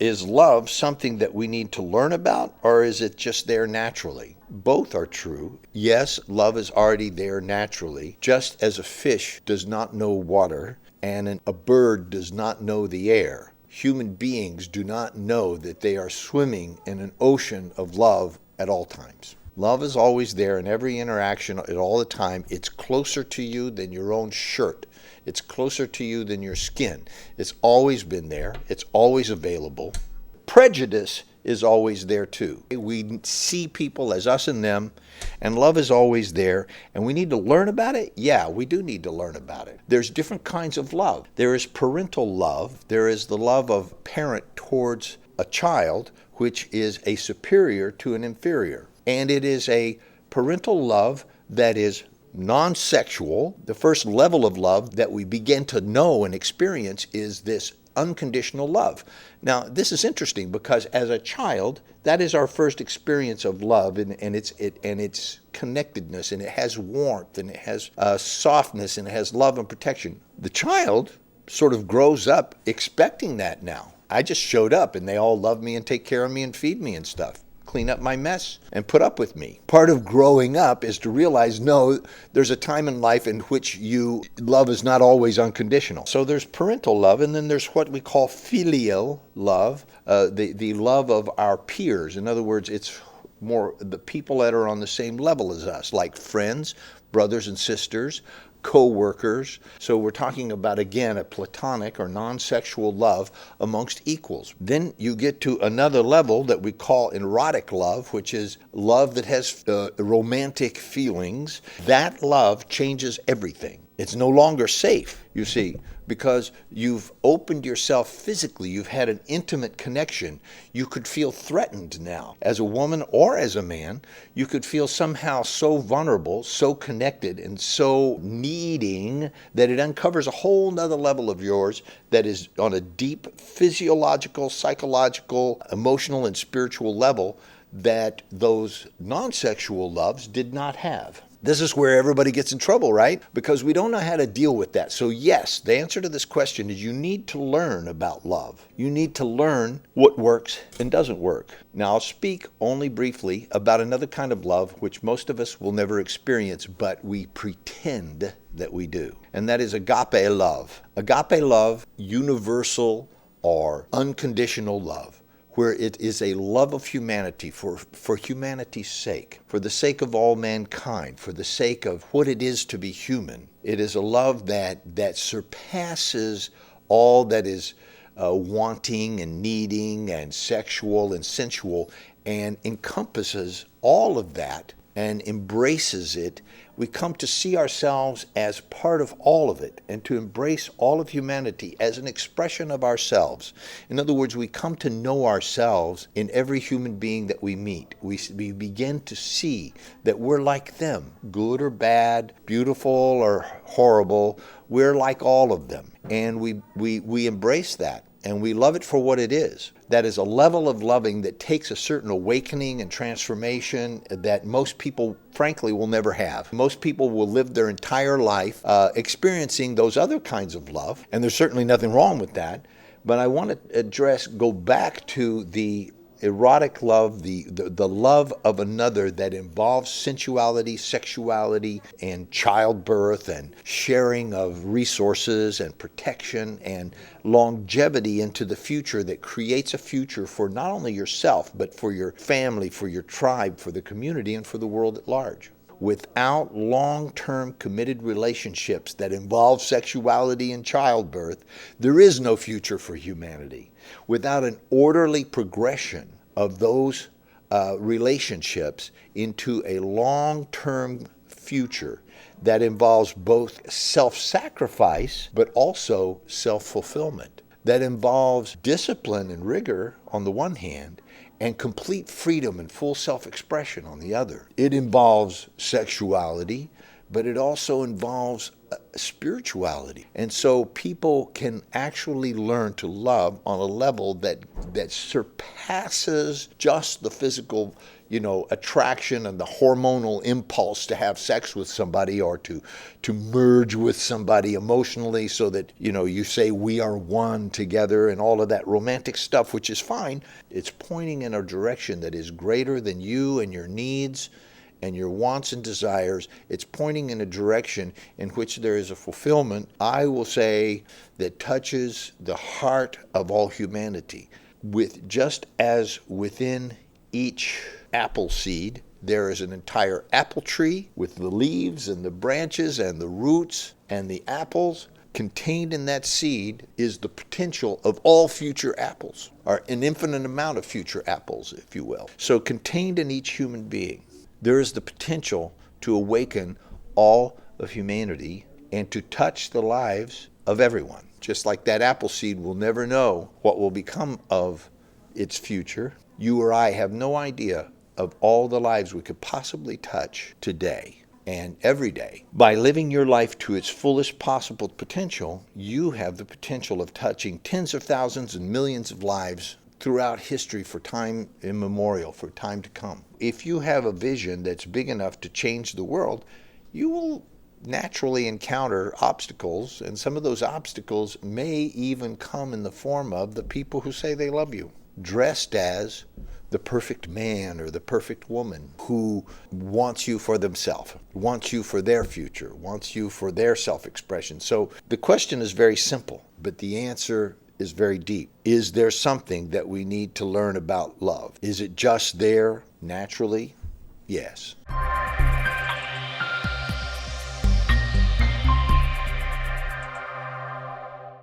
Is love something that we need to learn about, or is it just there naturally? Both are true. Yes, love is already there naturally, just as a fish does not know water and a bird does not know the air. Human beings do not know that they are swimming in an ocean of love at all times. Love is always there in every interaction at all the time. It's closer to you than your own shirt. It's closer to you than your skin. It's always been there. It's always available. Prejudice is always there too. We see people as us and them, and love is always there, and we need to learn about it? Yeah, we do need to learn about it. There's different kinds of love. There is parental love. There is the love of parent towards a child, which is a superior to an inferior. And it is a parental love that is non-sexual. The first level of love that we begin to know and experience is this unconditional love. Now, this is interesting because as a child, that is our first experience of love, and its connectedness, and it has warmth, and it has softness, and it has love and protection. The child sort of grows up expecting that now. I just showed up, and they all love me and take care of me and feed me and stuff, clean up my mess, and put up with me. Part of growing up is to realize, no, there's a time in life in which love is not always unconditional. So there's parental love, and then there's what we call filial love, the love of our peers. In other words, it's more the people that are on the same level as us, like friends, brothers and sisters, co-workers. So we're talking about, again, a platonic or non-sexual love amongst equals. Then you get to another level that we call erotic love, which is love that has romantic feelings. That love changes everything. It's no longer safe, you see, because you've opened yourself physically. You've had an intimate connection. You could feel threatened now. As a woman or as a man, you could feel somehow so vulnerable, so connected, and so needing that it uncovers a whole nother level of yours that is on a deep physiological, psychological, emotional, and spiritual level that those non-sexual loves did not have. This is where everybody gets in trouble, right? Because we don't know how to deal with that. So yes, the answer to this question is you need to learn about love. You need to learn what works and doesn't work. Now, I'll speak only briefly about another kind of love which most of us will never experience, but we pretend that we do. And that is agape love. Agape love, universal or unconditional love, where it is a love of humanity for humanity's sake, for the sake of all mankind, for the sake of what it is to be human. It is a love that surpasses all that is wanting and needing and sexual and sensual, and encompasses all of that and embraces it. We come to see ourselves as part of all of it and to embrace all of humanity as an expression of ourselves. In other words, we come to know ourselves in every human being that we meet. We begin to see that we're like them, good or bad, beautiful or horrible. We're like all of them. And we embrace that. And we love it for what it is. That is a level of loving that takes a certain awakening and transformation that most people, frankly, will never have. Most people will live their entire life experiencing those other kinds of love, and there's certainly nothing wrong with that. But I want to go back to the erotic love, the love of another that involves sensuality, sexuality, and childbirth, and sharing of resources and protection and longevity into the future, that creates a future for not only yourself, but for your family, for your tribe, for the community, and for the world at large. Without long-term committed relationships that involve sexuality and childbirth, there is no future for humanity. Without an orderly progression of those relationships into a long-term future that involves both self-sacrifice but also self-fulfillment, that involves discipline and rigor on the one hand, and complete freedom and full self-expression on the other. It involves sexuality, but it also involves spirituality. And so people can actually learn to love on a level that surpasses just the physical attraction and the hormonal impulse to have sex with somebody or to merge with somebody emotionally so that, you say we are one together and all of that romantic stuff, which is fine. It's pointing in a direction that is greater than you and your needs and your wants and desires. It's pointing in a direction in which there is a fulfillment, I will say, that touches the heart of all humanity. With just as within each apple seed, there is an entire apple tree with the leaves and the branches and the roots and the apples. Contained in that seed is the potential of all future apples, or an infinite amount of future apples, if you will. So contained in each human being, there is the potential to awaken all of humanity and to touch the lives of everyone. Just like that apple seed will never know what will become of its future, you or I have no idea of all the lives we could possibly touch today and every day. By living your life to its fullest possible potential, you have the potential of touching tens of thousands and millions of lives throughout history for time immemorial, for time to come. If you have a vision that's big enough to change the world, you will naturally encounter obstacles, and some of those obstacles may even come in the form of the people who say they love you, dressed as the perfect man or the perfect woman who wants you for themselves, wants you for their future, wants you for their self-expression. So the question is very simple, but the answer is very deep. Is there something that we need to learn about love? Is it just there naturally? Yes.